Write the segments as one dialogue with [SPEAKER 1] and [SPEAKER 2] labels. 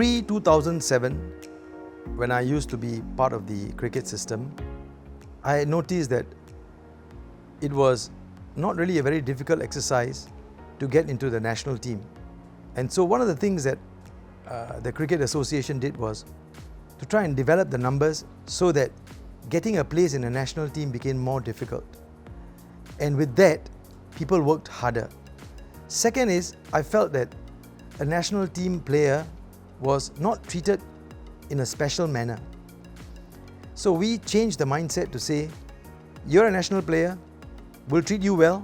[SPEAKER 1] Pre-2007, when I used to be part of the cricket system, I noticed that it was not really a very difficult exercise to get into the national team. And so one of the things that the Cricket Association did was to try and develop the numbers so that getting a place in a national team became more difficult. And with that, people worked harder. Second is, I felt that a national team player was not treated in a special manner. So we changed the mindset to say, you're a national player, we'll treat you well,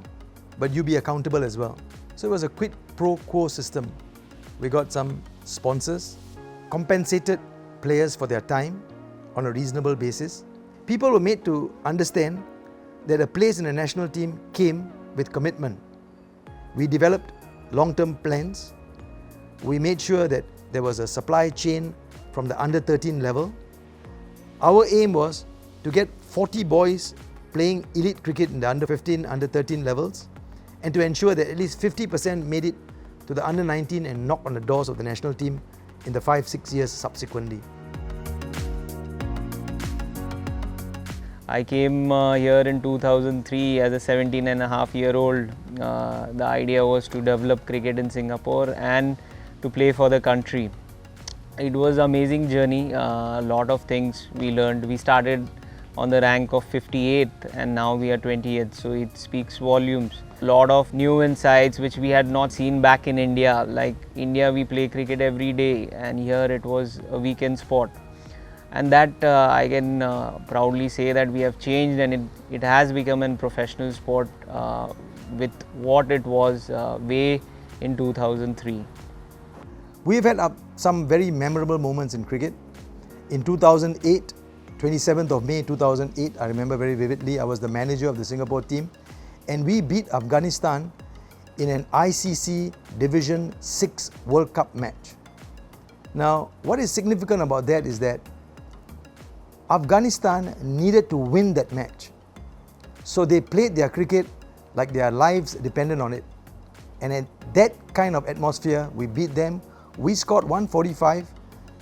[SPEAKER 1] but you be accountable as well. So it was a quid pro quo system. We got some sponsors, compensated players for their time on a reasonable basis. People were made to understand that a place in a national team came with commitment. We developed long-term plans. We made sure that there was a supply chain from the under 13 level. Our aim was to get 40 boys playing elite cricket in the under 15, under 13 levels, and to ensure that at least 50% made it to the under 19 and knock on the doors of the national team in the 5-6 years subsequently.
[SPEAKER 2] I came here in 2003 as a 17-and-a-half-year-old. The idea was to develop cricket in Singapore and to play for the country. It was an amazing journey, a lot of things we learned. We started on the rank of 58th and now we are 20th, so it speaks volumes. A lot of new insights which we had not seen back in India. Like India, we play cricket every day, and here it was a weekend sport. And that I can proudly say that we have changed, and it has become a professional sport with what it was way in 2003.
[SPEAKER 1] We've had some very memorable moments in cricket. In 2008, 27th of May 2008, I remember very vividly, I was the manager of the Singapore team, and we beat Afghanistan in an ICC Division 6 World Cup match. Now, what is significant about that is that Afghanistan needed to win that match. So they played their cricket like their lives depended on it. And in that kind of atmosphere, we beat them. We scored 145,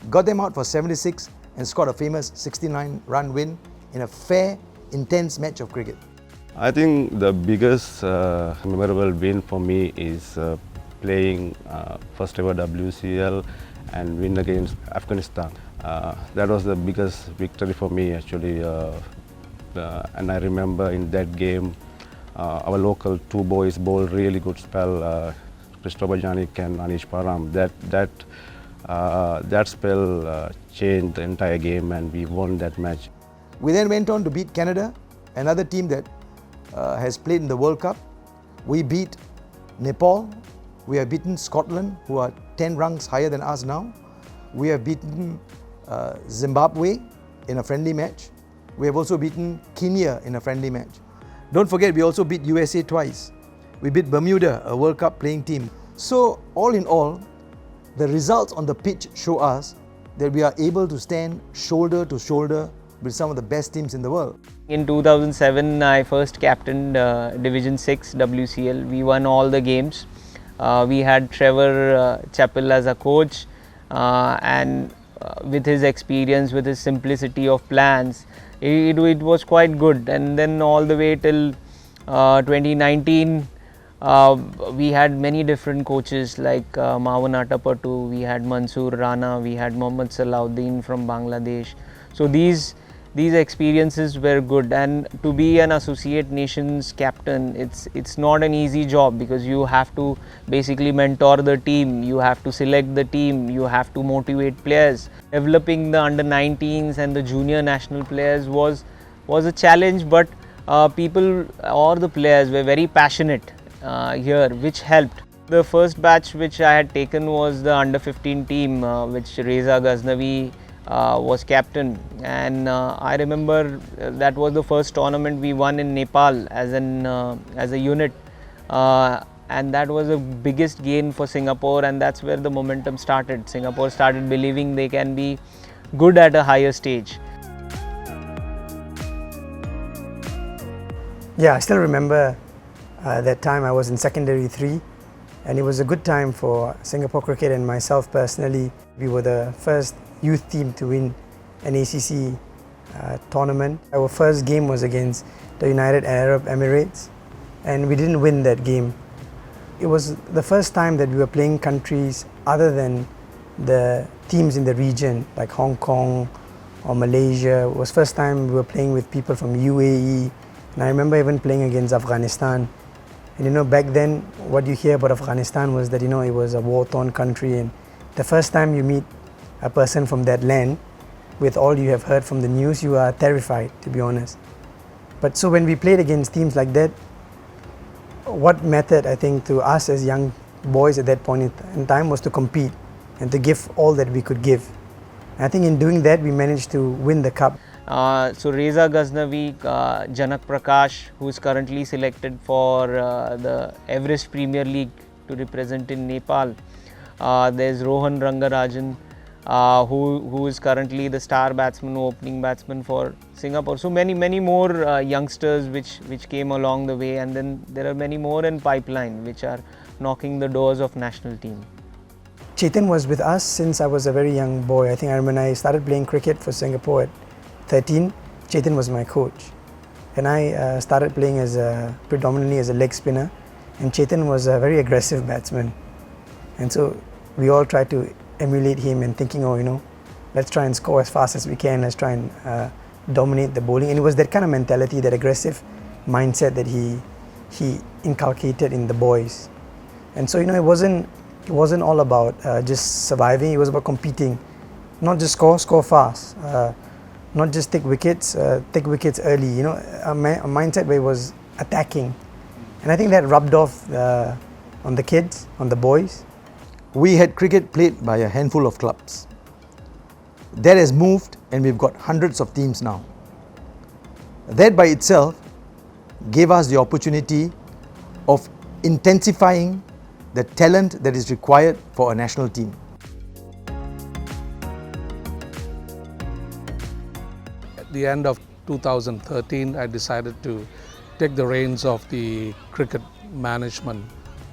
[SPEAKER 1] got them out for 76, and scored a famous 69-run win in a fair, intense match of cricket.
[SPEAKER 3] I think the biggest memorable win for me is playing first ever WCL and win against Afghanistan. That was the biggest victory for me actually, and I remember in that game our local two boys bowled really good spell, Christopher Janik and Anish Param. That spell changed the entire game and we won that match.
[SPEAKER 1] We then went on to beat Canada, another team that has played in the World Cup. We beat Nepal. We have beaten Scotland, who are 10 ranks higher than us now. We have beaten Zimbabwe in a friendly match. We have also beaten Kenya in a friendly match. Don't forget, we also beat USA twice. We beat Bermuda, a World Cup playing team. So, all in all, the results on the pitch show us that we are able to stand shoulder to shoulder with some of the best teams in the world.
[SPEAKER 2] In 2007, I first captained Division 6 WCL. We won all the games. We had Trevor Chappell as a coach, and with his experience, with his simplicity of plans, it was quite good. And then all the way till 2019, we had many different coaches like Mawan Atapattu, we had Mansoor Rana, we had Mohammad Salahuddin from Bangladesh. So these experiences were good, and to be an associate nations captain, it's not an easy job, because you have to basically mentor the team, you have to select the team, you have to motivate players. Developing the under 19s and the junior national players was a challenge, but people or the players were very passionate here, which helped. The first batch which I had taken was the under 15 team, which Reza Ghaznavi was captain, and I remember that was the first tournament we won in Nepal as a unit, and that was the biggest gain for Singapore, and that's where the momentum started. Singapore started believing they can be good at a higher stage.
[SPEAKER 4] Yeah, I still remember that time I was in secondary 3, And it was a good time for Singapore cricket and myself personally. We were the first youth team to win an ACC tournament. Our first game was against the United Arab Emirates, and we didn't win that game. It was the first time that we were playing countries other than the teams in the region, like Hong Kong or Malaysia. It was first time we were playing with people from UAE, and I remember even playing against Afghanistan. And back then what you hear about Afghanistan was that it was a war-torn country, and the first time you meet a person from that land, with all you have heard from the news, you are terrified, to be honest. But so when we played against teams like that, what mattered, I think, to us as young boys at that point in time was to compete and to give all that we could give. And I think in doing that, we managed to win the cup.
[SPEAKER 2] So Reza Ghaznavi, Janak Prakash, who is currently selected for the Everest Premier League to represent in Nepal. There's Rohan Rangarajan, who is currently the star batsman, opening batsman for Singapore. So many more youngsters which came along the way, and then there are many more in pipeline which are knocking the doors of national team.
[SPEAKER 4] Chetan was with us since I was a very young boy. I think when I started playing cricket for Singapore at 13, Chetan was my coach. And I started playing predominantly as a leg spinner, and Chetan was a very aggressive batsman. And so we all tried to emulate him and thinking, let's try and score as fast as we can, let's try and dominate the bowling. And it was that kind of mentality, that aggressive mindset that he inculcated in the boys. And so it wasn't all about just surviving, it was about competing. Not just score fast, not just take wickets early, a mindset where it was attacking. And I think that rubbed off on the kids, on the boys.
[SPEAKER 1] We had cricket played by a handful of clubs. That has moved, and we've got hundreds of teams now. That by itself gave us the opportunity of intensifying the talent that is required for a national team.
[SPEAKER 5] At the end of 2013, I decided to take the reins of the cricket management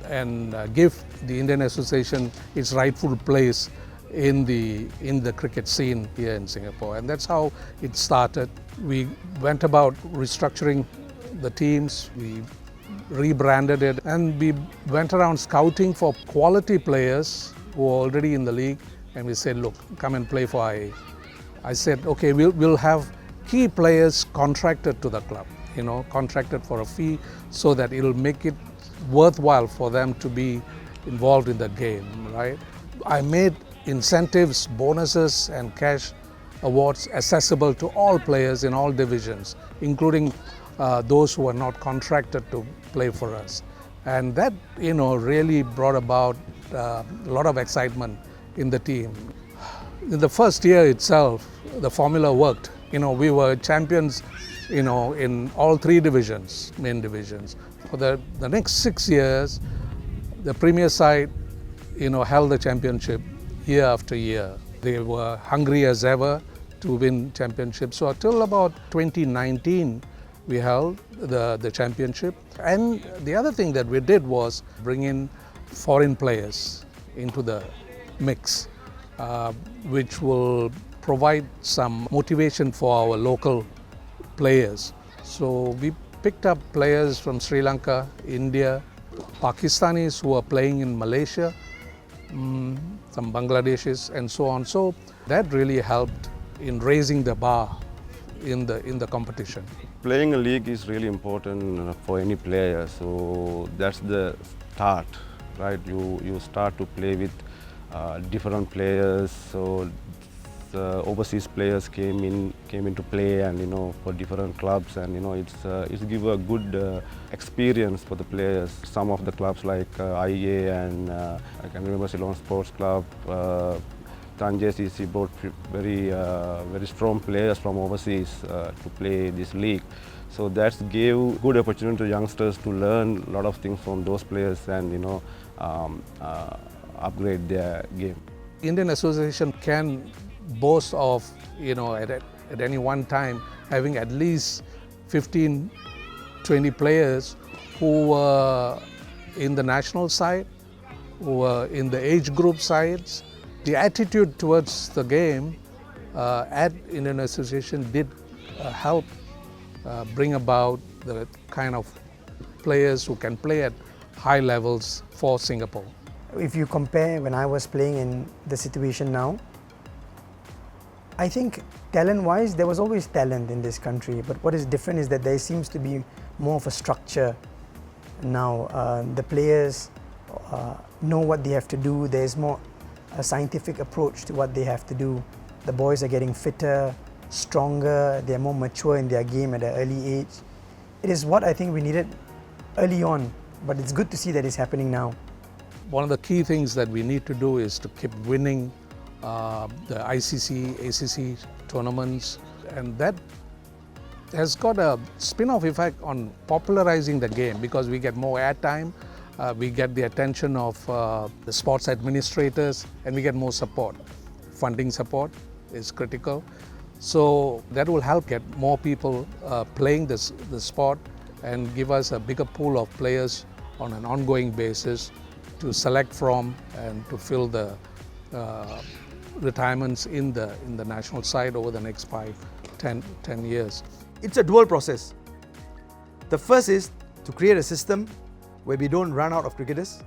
[SPEAKER 5] and give the Indian Association its rightful place in the cricket scene here in Singapore. And that's how it started. We went about restructuring the teams, we rebranded it, and we went around scouting for quality players who are already in the league, and we said, look, come and play for IA. I said, okay, we'll have key players contracted to the club, contracted for a fee, so that it'll make it worthwhile for them to be involved in the game, right? I made incentives, bonuses and cash awards accessible to all players in all divisions, including those who are not contracted to play for us. And that, really brought about a lot of excitement in the team. In the first year itself, the formula worked. We were champions, in all three divisions, main divisions. For the next 6 years, the Premier side, held the championship year after year. They were hungry as ever to win championships. So until about 2019, we held the championship. And the other thing that we did was bring in foreign players into the mix, which will provide some motivation for our local players. So we picked up players from Sri Lanka, India, Pakistanis who are playing in Malaysia, some Bangladeshis and so on. So that really helped in raising the bar in the competition.
[SPEAKER 3] Playing a league is really important for any player, so that's the start, right? You start to play with different players, so the overseas players came into play, and for different clubs, and it's give a good experience for the players. Some of the clubs like IA and I can remember Ceylon Sports Club, Tanjay CC brought very strong players from overseas to play this league. So that gave good opportunity to youngsters to learn a lot of things from those players and upgrade their game.
[SPEAKER 5] Indian Association can boast of, at any one time having at least 15-20 players who were in the national side who were in the age group sides. The attitude towards the game at Indian Association did help bring about the kind of players who can play at high levels for Singapore.
[SPEAKER 4] If you compare when I was playing in the situation now, I think talent-wise there was always talent in this country, but what is different is that there seems to be more of a structure now. The players know what they have to do. There's more a scientific approach to what they have to do. The boys are getting fitter, stronger, they're more mature in their game at an early age. It is what I think we needed early on, but it's good to see that it's happening now.
[SPEAKER 5] One of the key things that we need to do is to keep winning the ICC, ACC tournaments, and that has got a spin-off effect on popularizing the game because we get more airtime, we get the attention of the sports administrators, and we get more support. Funding support is critical. So that will help get more people playing the sport and give us a bigger pool of players on an ongoing basis to select from and to fill the retirements in the national side over the next 5-10 years.
[SPEAKER 1] It's a dual process. The first is to create a system where we don't run out of cricketers.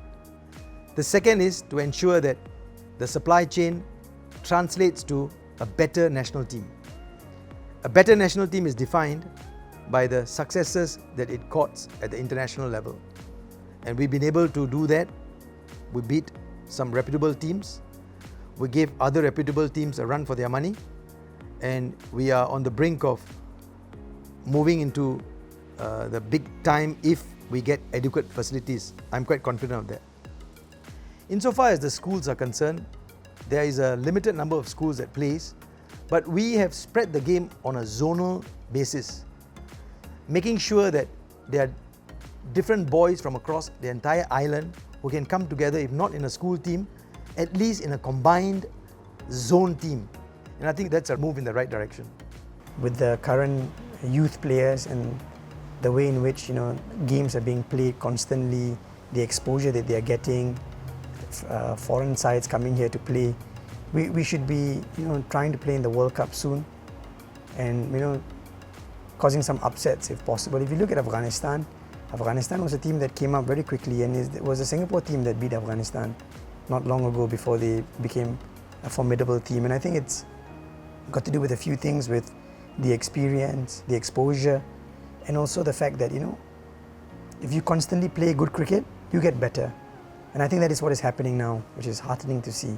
[SPEAKER 1] The second is to ensure that the supply chain translates to a better national team. A better national team is defined by the successes that it courts at the international level. And we've been able to do that. We beat some reputable teams. We gave other reputable teams a run for their money. And we are on the brink of moving into the big time if we get adequate facilities. I'm quite confident of that. Insofar as the schools are concerned, there is a limited number of schools that plays, but we have spread the game on a zonal basis, making sure that there are different boys from across the entire island who can come together, if not in a school team, at least in a combined zone team. And I think that's a move in the right direction.
[SPEAKER 4] With the current youth players and the way in which games are being played constantly, the exposure that they are getting, foreign sides coming here to play, we should be trying to play in the World Cup soon, and causing some upsets if possible. If you look at Afghanistan was a team that came up very quickly, and it was a Singapore team that beat Afghanistan not long ago before they became a formidable team. And I think it's got to do with a few things, with the experience, the exposure, and also the fact that if you constantly play good cricket, you get better. And I think that is what is happening now, which is heartening to see.